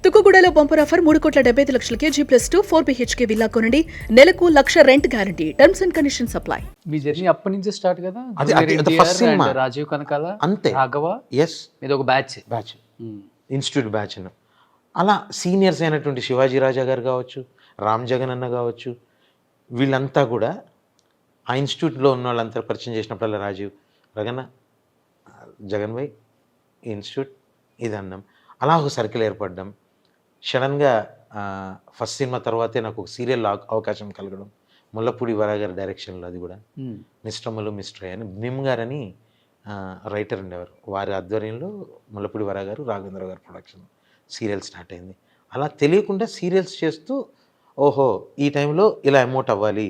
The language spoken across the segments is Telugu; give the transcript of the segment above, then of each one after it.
తుక్కుగూడలో bumper offer 3,75,00,000 G+2 4 BHK villa కొనండి. నెలకు 1,00,000 rent guarantee. Terms and conditions apply. మీ జర్నీ అప్పటి నుంచే స్టార్ట్ కదా. అది ఫస్ట్ సినిమా రాజీవ్ కనకాల అంతే. రాఘవ ఎస్, ఇది ఒక బ్యాచ్. Institute batch. అలా సీనియర్స్ అయినటువంటి శివాజీ రాజా గారు కావచ్చు, రామ్ జగన్ అన్న కావచ్చు, వీళ్ళంతా కూడా ఆ ఇన్స్టిట్యూట్లో ఉన్న వాళ్ళంతా పరిచయం చేసినప్పుడల్లా రాజీవ్ రగన్న జగన్ భాయ్ ఈ ఇన్స్టిట్యూట్ ఇది అన్నాం. అలా ఒక సర్కిల్ ఏర్పడ్డాం. సడన్గా ఫస్ట్ సినిమా తర్వాతే నాకు ఒక సీరియల్ అవకాశం కలగడం, ముల్లపూడి వరా గారి డైరెక్షన్లో, అది కూడా మిస్టర్మలు మిస్టర్ అని భీమ్ గారని రైటర్ ఉండేవారు, వారి ఆధ్వర్యంలో ముల్లపూడి వరా గారు రాఘవేంద్ర గారు ప్రొడక్షన్ సీరియల్ స్టార్ట్ అయింది. అలా తెలియకుండా సీరియల్స్ చేస్తూ ఓహో ఈ టైంలో ఇలా ఎమోట్ అవ్వాలి,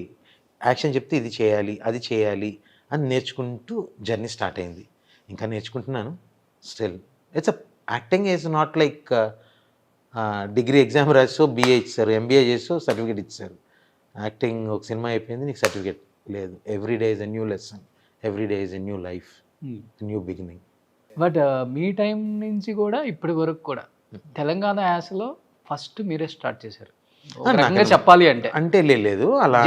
యాక్షన్ చెప్తే ఇది చేయాలి అది చేయాలి అని నేర్చుకుంటూ జర్నీ స్టార్ట్ అయింది. ఇంకా నేర్చుకుంటున్నాను still. It's acting is not like degree exam రాసో బిఏ ఇచ్చారు, ఎంబీఏ చేసో సర్టిఫికేట్ ఇచ్చారు. యాక్టింగ్ ఒక సినిమా అయిపోయింది, నీకు సర్టిఫికేట్ లేదు. Every day is a new lesson, every day is a new life, new beginning. But మీ టైం నుంచి కూడా ఇప్పటి వరకు కూడా తెలంగాణ యాసలో ఫస్ట్ మీరే స్టార్ట్ చేశారు ఒక రకంగా చెప్పాలి అంటే. అంటే లేదు అలా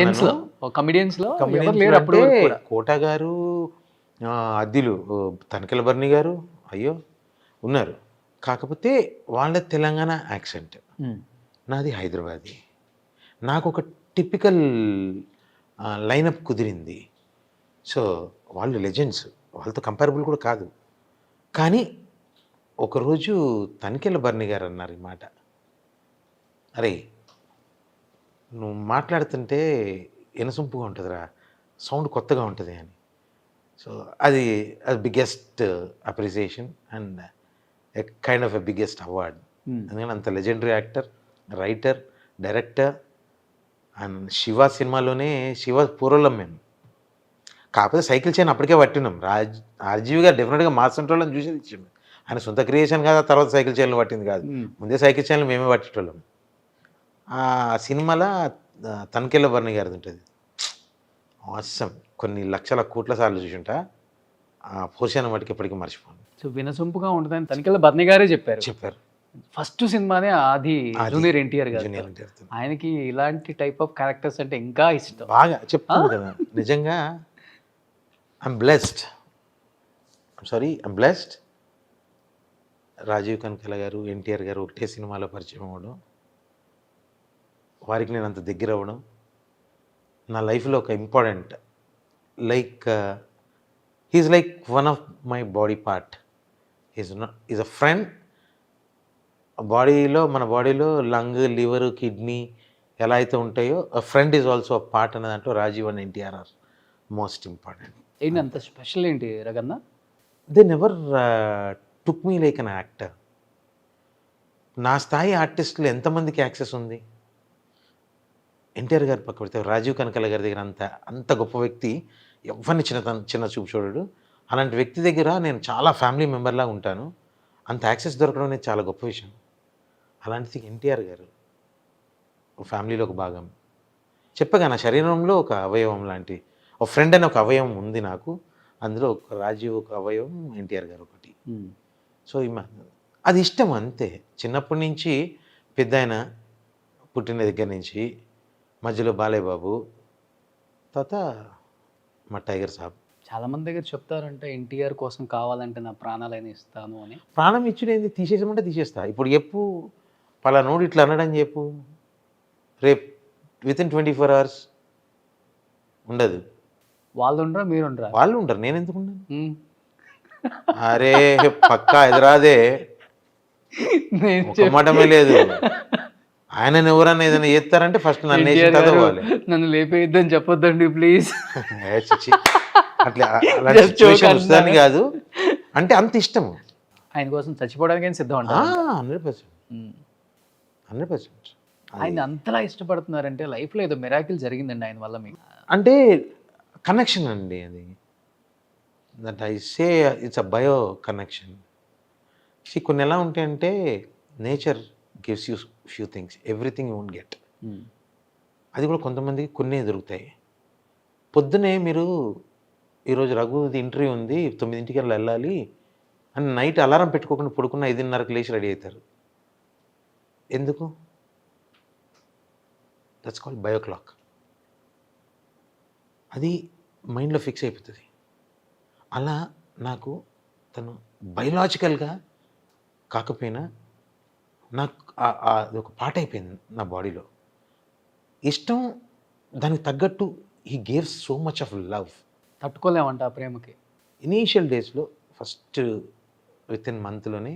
కమిడియన్స్ లో ఎవరు లేరు అప్పటి వరకు కూడా. కోట గారు, అద్దిలు తనకెల బర్ని గారు అయ్యో ఉన్నారు. కాకపోతే వాళ్ళ తెలంగాణ యాక్సెంట్, నాది హైదరాబాదీ. నాకు ఒక టిపికల్ లైనప్ కుదిరింది. సో వాళ్ళు లెజెండ్స్, వాళ్ళతో కంపారబుల్ కూడా కాదు. కానీ ఒకరోజు తనికెళ్ళ బర్ని గారు అన్నారు ఈ మాట, అరే నువ్వు మాట్లాడుతుంటే ఎనసొంపుగా ఉంటుందిరా, సౌండ్ కొత్తగా ఉంటుంది అని. సో అది biggest appreciation and a kind of a biggest award. ఎందుకంటే అంత legendary actor, writer, director. And Shiva సినిమాలోనే శివ పూర్వలం మేము, కాకపోతే సైకిల్ చైన్ అప్పటికే పట్టినాం. ఆర్జీవి గారు డెఫినెట్గా మా సెంట్రోళ్ళని చూసేది ఇచ్చిండు. ఆయన సొంత క్రియేషన్ కాదు, ఆ తర్వాత సైకిల్ చైన్లు పట్టింది కాదు, ముందే సైకిల్ చైన్లు మేమే పట్టేటోళ్ళం. ఆ సినిమాలో తనికెళ్ళ బర్ని గారిది ఉంటుంది, ఆసమ్. కొన్ని లక్షల కోట్ల సార్లు చూసుంటా, ఆ పోర్షన్ మటుకు ఎప్పటికీ మర్చిపోను. సో వినసొంపుగా ఉంటుందని తనికెళ్ళ బర్ని గారే చెప్పారు. ఫస్ట్ సినిమానే ఆది జూనియర్ ఎన్టీఆర్ గారు. ఆయనకి ఇలాంటి టైప్ ఆఫ్ క్యారెక్టర్స్ అంటే ఇంకా ఇష్టం. బాగా చెప్తాను కదా, నిజంగా ఐమ్ బ్లెస్డ్. రాజీవ్ కనకాల గారు, ఎన్టీఆర్ గారు ఒకటే సినిమాలో పరిచయం అవ్వడం, వారికి నేను అంత దగ్గర అవ్వడం నా లైఫ్లో ఒక important. Like he's like one of my body part. Is a friend. మన బాడీలో లంగ్, లివర్, కిడ్నీ ఎలా అయితే ఉంటాయో, a friend is also a part అనే దాంట్లో Rajeev and NTR are most important. ఏంటి అంత స్పెషల్ ఏంటి రగన్న? They never took me like an actor. నా స్థాయి ఆర్టిస్టులు ఎంతమందికి యాక్సెస్ ఉంది? ఎన్టీఆర్ గారి పక్క పెడితే రాజీవ్ కనకాల గారి దగ్గర అంత గొప్ప వ్యక్తి ఎవరిని చిన్న చూపు చూడడు. అలాంటి వ్యక్తి దగ్గర నేను చాలా ఫ్యామిలీ మెంబర్లాగా ఉంటాను. అంత యాక్సెస్ దొరకడం అనేది చాలా గొప్ప విషయం. అలాంటిది ఎన్టీఆర్ గారు ఫ్యామిలీలో ఒక భాగం. చెప్పగా నా శరీరంలో ఒక అవయవం లాంటి ఒక ఫ్రెండ్ అనే ఒక అవయవం ఉంది నాకు. అందులో ఒక రాజీవ్ ఒక అవయవం, ఎన్టీఆర్ గారు ఒకటి. సో అది ఇష్టం అంతే. చిన్నప్పటి నుంచి పెద్ద ఆయన పుట్టిన దగ్గర నుంచి, మధ్యలో బాలయ్య బాబు, తర్వాత మా టైగర్ సాబ్. చాలా మంది దగ్గర చెప్తారంటే ఎన్టీఆర్ కోసం కావాలంటే నా ప్రాణాలైనా ఇస్తాను అని. ప్రాణం ఇచ్చుడేంది, తీసేసామంటే తీసేస్తా. ఇప్పుడు చెప్పు, పలానోడు ఇట్లా అన్నాడని చెప్పు, రేపు వితిన్ 24 hours ఉండదు. వాళ్ళు ఉండరా, మీరు ఉండరా? వాళ్ళు ఉండరు, నేను ఎందుకు ఉన్నాను? అరే పక్కా ఎదురాదే, ఒక మటమే లేదు. ఆయనను ఎవరన్నా ఏదైనా చేస్తారంటే ఫస్ట్ నన్ను చదవాలి. నన్ను లేపేద్దని చెప్పొద్దండి ప్లీజ్. అట్లా అలాంటి సిచ్యువేషన్ వస్తుందని కాదు, అంటే అంత ఇష్టము ఆయన కోసం చచ్చిపోవడానికి సిద్ధం అంట. 100%. ఆయన అంతలా ఇష్టపడుతున్నారంటే లైఫ్లో ఏదో మిరాకిల్ జరిగిందండి ఆయన వల్ల మీకు. అంటే కనెక్షన్ అండి అది. That I say it's a bio connection. కొన్ని ఎలా ఉంటాయంటే, nature gives you few things, everything you won't get. అది కూడా కొంతమందికి కొన్నే దొరుకుతాయి. పొద్దునే మీరు ఈరోజు రఘుది ఇంటర్వ్యూ ఉంది 9ంటికి వెళ్ళాలి అని నైట్ అలారం పెట్టుకోకుండా పడుకున్న 5:30కి లేచి రెడీ అవుతారు. ఎందుకు? That's called bio clock. అది మైండ్లో ఫిక్స్ అయిపోతుంది. అలా నాకు తను బయలాజికల్గా కాకపోయినా నాకు అది ఒక పార్ట్ అయిపోయింది నా బాడీలో. ఇష్టం దానికి తగ్గట్టు he gave so much of love. తట్టుకోలేమంట ఆ ప్రేమకి. ఇనీషియల్ డేస్లో ఫస్ట్ విత్ ఇన్ మంత్లోనే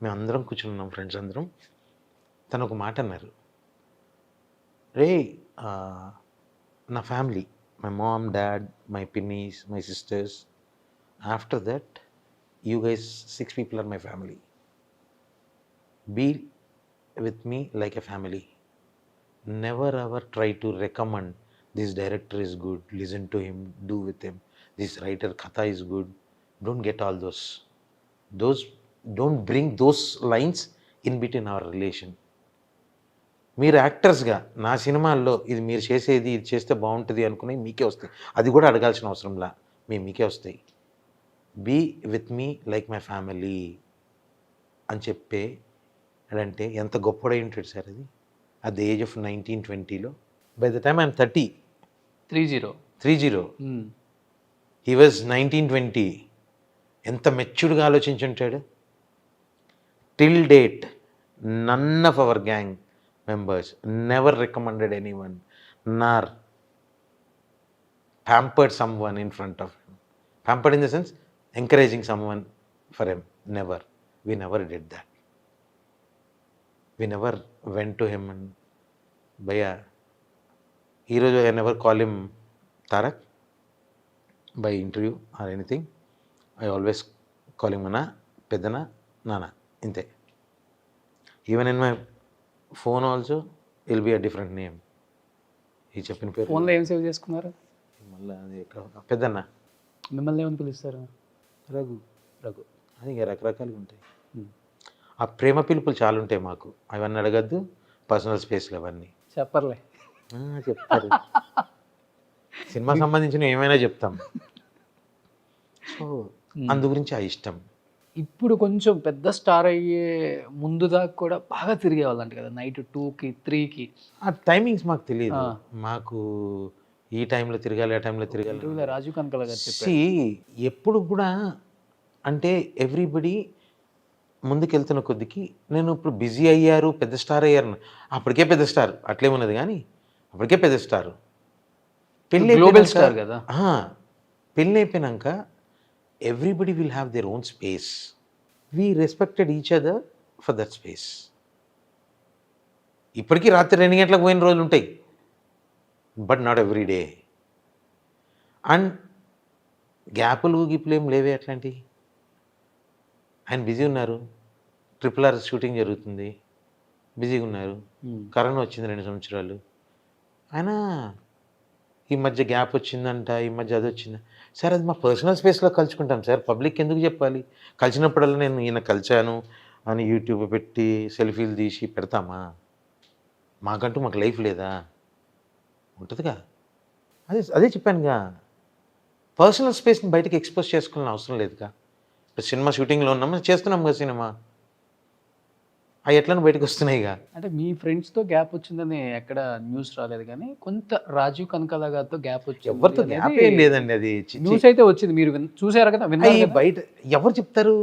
మేము అందరం కూర్చున్నాం, ఫ్రెండ్స్ అందరం. తను ఒక మాట అన్నారు, రే నా family, my mom, dad, my పిన్నీస్, my sisters, after that you guys 6 people are my family. Be with me like a family. Never ever try to recommend this director is good, listen to him, do with him, this writer katha is good. Don't get all those don't bring those lines in between our relation. మీరు యాక్టర్స్గా నా సినిమాల్లో ఇది మీరు చేసేది ఇది చేస్తే బాగుంటుంది అనుకుని మీకే వస్తాయి. అది కూడా అడగాల్సిన అవసరంలా మీకే వస్తాయి. Be with me like my family అని చెప్పే అంటే ఎంత గొప్పడై ఉంటాడు సార్ అది. అట్ ద ఏజ్ ఆఫ్ 19-20లో. By the time I'm 30 he was 19-20. ఎంత మెచ్యూర్డ్గా ఆలోచించుంటాడు. Till date none of our gang members never recommended anyone nor pampered someone in front of him. Pampered in the sense encouraging someone for him. Never. We never did that. We never went to him and bhaiya ee roju I never call him Tarak by interview or anything. I always call him Anna, Pedana, Nana, inte. Even in my phone also will be a different name. ఈ చెప్పిన పేరు ఫోన్లో ఏం సేవ్ చేసుకున్నారు? మళ్ళీ అది పెద్దన్న. మిమ్మల్ని ఏమని పిలుస్తారు? రఘు. అది ఇంకా రకరకాలుగా ఉంటాయి. ఆ ప్రేమ పిలుపులు చాలా ఉంటాయి మాకు. అవన్నీ అడగద్దు, పర్సనల్ స్పేస్లు అవన్నీ చెప్పర్లే. చెప్తారు. సినిమా సంబంధించిన ఏమైనా చెప్తాం. సో అందు గురించి ఆ ఇష్టం. ఇప్పుడు కొంచెం పెద్ద స్టార్ అయ్యే ముందు దాకా కూడా బాగా తిరిగేవాళ్ళంట కదా, నైట్ 2కి 3కి. ఆ టైమింగ్స్ మాకు తెలియదు. మాకు ఈ టైంలో తిరగాలి, ఆ టైంలో తిరగాలి. రాజీవ్ కనకాల గారు చెప్పారు. ఎప్పుడు కూడా అంటే ఎవ్రీబడి ముందుకెళ్తున్న కొద్దికి నేను ఇప్పుడు బిజీ అయ్యారు, పెద్ద స్టార్ అయ్యారు. అప్పటికే పెద్ద స్టార్ అట్లేమున్నది, కానీ అప్పటికే పెద్ద స్టార్. పెళ్ళి గ్లోబల్ స్టార్ కదా. పెళ్ళి అయిపోయినాక everybody will have their own space. We respected each other for that space. ఇప్పటికీ రాత్రి 2 గంటలకు పోయిన రోజులు ఉంటాయి, but not every day. And గ్యాపులు గిప్పులు ఏం లేవే అట్లాంటివి. ఆయన బిజీ ఉన్నారు, RRR షూటింగ్ జరుగుతుంది, బిజీగా ఉన్నారు. కరోనా వచ్చింది 2 సంవత్సరాలు. ఆయన ఈ మధ్య గ్యాప్ వచ్చిందంట, ఈ మధ్య అది వచ్చింది. సార్ అది మా పర్సనల్ స్పేస్లో కలుసుకుంటాం సార్, పబ్లిక్ ఎందుకు చెప్పాలి? కలిసినప్పుడల్లా నేను ఈయన కలిశాను అని యూట్యూబ్ పెట్టి సెల్ఫీలు తీసి పెడతామా? మాకు లైఫ్ లేదా? ఉంటుందిగా. అదే చెప్పానుగా, పర్సనల్ స్పేస్ని బయటకు ఎక్స్పోజ్ చేసుకోవాలని అవసరం లేదుగా. ఇప్పుడు సినిమా షూటింగ్లో ఉన్నాము, చేస్తున్నాం కదా సినిమా, అవి ఎట్లా బయటకు వస్తున్నాయిగా. అంటే మీ ఫ్రెండ్స్తో గ్యాప్ వచ్చిందని ఎక్కడ న్యూస్ రాలేదు, కానీ కొంత రాజీవ్ కనకాల గారితో గ్యాప్ వచ్చింది. ఎవరితో గ్యాప్ ఏం లేదండి, అది న్యూస్ అయితే వచ్చింది. మీరు చూసారు కదా, విన్నారు కదా. బయట ఎవరు చెప్తారు?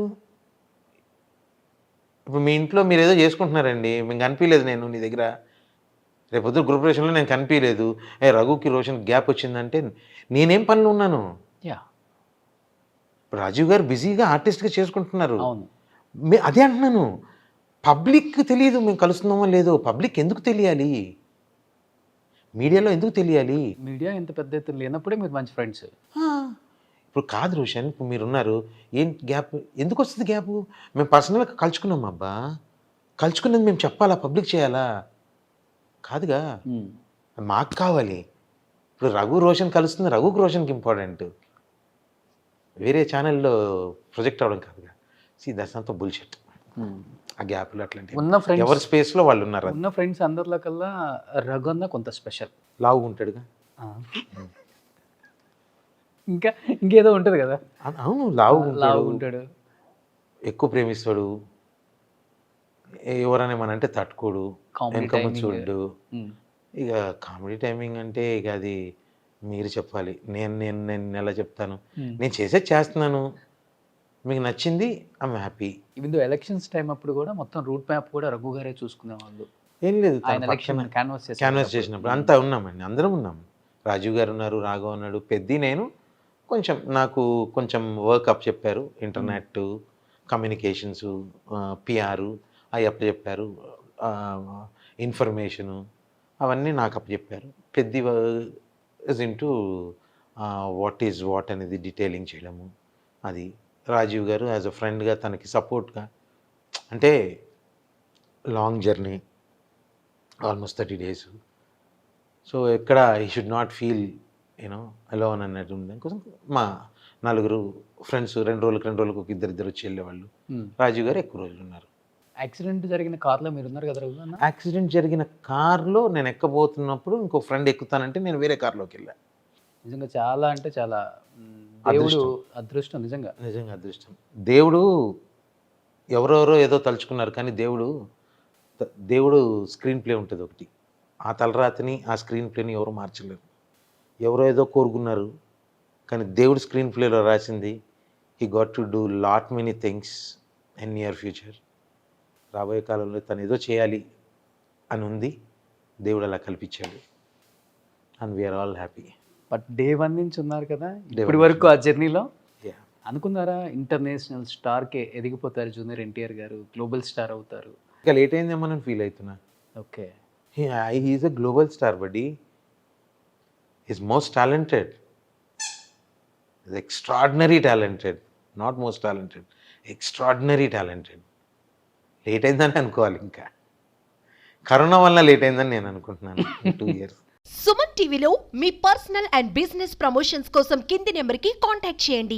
ఇప్పుడు మీ ఇంట్లో మీరు ఏదో చేసుకుంటున్నారండి, మేము కనిపించలేదు, నేను నీ దగ్గర రేపొద్దు గ్రూపరేషన్లో నేను కనిపించలేదు, రఘుకి రోషన్ గ్యాప్ వచ్చిందంటే నేనేం పనులు ఉన్నాను? ఇప్పుడు రాజీవ్ గారు బిజీగా ఆర్టిస్ట్గా చేసుకుంటున్నారు. అవును, అదే అంటున్నాను. పబ్లిక్ తెలియదు మేము కలుస్తున్నామో లేదో. పబ్లిక్ ఎందుకు తెలియాలి? మీడియాలో ఎందుకు తెలియాలి? మీడియా ఇంత పెద్ద ఎత్తున లేనప్పుడే మీరు మంచి ఫ్రెండ్స్. ఇప్పుడు కాదు రోషన్, ఇప్పుడు మీరున్నారు, ఏంటి గ్యాప్ ఎందుకు వస్తుంది? గ్యాప్ మేము పర్సనల్గా కలుసుకున్నాం అబ్బా, కలుసుకున్నది మేము చెప్పాలా, పబ్లిక్ చేయాలా? కాదుగా. మాకు కావాలి. ఇప్పుడు రఘు రోషన్ కలుస్తుంది, రఘుకి రోషన్కి ఇంపార్టెంట్, వేరే ఛానల్లో ప్రొజెక్ట్ అవ్వడం కాదుగా. That's not bullshit. ఆ గ్యాప్లు అట్లాంటివి ఉన్న ఫ్రెండ్స్, ఎవరి స్పేస్లో వాళ్ళు ఉన్నారు. ఉన్న ఫ్రెండ్స్ అందరిలో కల్లా రఘు అన్న కొంత స్పెషల్. లావుగా ఉంటాడుగా. ఇంకేదో ఉంటుంది కదా. అవును, లావుగా ఉంటాడు, ఎక్కువ ప్రేమిస్తాడు. ఎవరైనా ఏమనంటే తట్టుకోడు, Comedy వెనకమ్మ timing. చూడ్డు. ఉమ్. ఇక కామెడీ టైమింగ్ అంటే ఇక అది మీరు చెప్పాలి, నేను నేను నేను ఎలా చెప్తాను. ఉమ్. నేను చేసేది చేస్తున్నాను, మీకు నచ్చింది, I'm happy. Even elections time అప్పుడు కూడా మొత్తం రూట్ మ్యాప్ కూడా రఘు గారే చూసుకునే వాళ్ళు. ఏం లేదు, తన ఆయన ఎలక్షన్ పక్కన క్యాన్వాస్ క్యాన్వాస్ చేసినప్పుడు అంతా ఉన్నామండి, అందరం ఉన్నాము. రాజీవ్ గారు ఉన్నారు, రాఘవ్ ఉన్నాడు, పెద్ది, నేను. కొంచెం నాకు కొంచెం వర్క్ అప్ చెప్పారు, ఇంటర్నెట్ కమ్యూనికేషన్స్, పిఆర్ అవి అప్ చెప్పారు, ఇన్ఫర్మేషను అవన్నీ నాకు అప్ చెప్పారు. Peddi is into what is what అనేది డీటెయిలింగ్ చేయడము. అది రాజీవ్ గారు యాజ్ అ ఫ్రెండ్గా తనకి సపోర్ట్గా, అంటే long journey almost 30 days. So ఎక్కడ ఈ should not feel you know alone అన్నట్టు ఉంది. కోసం మా నలుగురు ఫ్రెండ్స్ 2 రోజులకు ఒక ఇద్దరు వచ్చి వెళ్ళేవాళ్ళు. రాజీవ్ గారు ఎక్కువ రోజులు ఉన్నారు. యాక్సిడెంట్ జరిగిన కార్లో మీరు ఉన్నారు కదా రఘు అన్న. యాక్సిడెంట్ జరిగిన కార్లో నేను ఎక్కబోతున్నప్పుడు ఇంకో ఫ్రెండ్ ఎక్కుతానంటే నేను వేరే కార్లోకి వెళ్ళా. నిజంగా చాలా అంటే చాలా దేవుడు అదృష్టం నిజంగా. నిజంగా అదృష్టం. దేవుడు ఎవరెవరో ఏదో తలుచుకున్నారు, కానీ దేవుడు స్క్రీన్ ప్లే ఉంటుంది ఒకటి. ఆ తలరాతిని, ఆ స్క్రీన్ ప్లేని ఎవరు మార్చలేరు. ఎవరో ఏదో కోరుకున్నారు, కానీ దేవుడు స్క్రీన్ ప్లేలో రాసింది he got to do lot many things in near future. రాబోయే కాలంలో తను ఏదో చేయాలి అని ఉంది, దేవుడు అలా కల్పించాడు. And we are all happy. But day 1 నుంచి ఉన్నారు కదా ఇప్పటి వరకు ఆ జర్నీలో. అనుకున్నారా ఇంటర్నేషనల్ స్టార్కే ఎదిగిపోతారు junior NTR garu, global star అవుతారు? ఇంకా లేట్ అయిందేమో అని ఫీల్ అవుతున్నా. Okay. He's a global star buddy. Is most talented, is extraordinary talented, not most talented, extraordinary talented. Late అయిందని అనుకోవాలి, ఇంకా కరోనా వల్ల లేట్ అయిందని నేను అనుకుంటున్నాను. 2 years. సుమన్ టీవీలో మీ పర్సనల్ అండ్ బిజినెస్ ప్రమోషన్స్ కోసం కింది నెంబర్కి కాంటాక్ట్ చేయండి.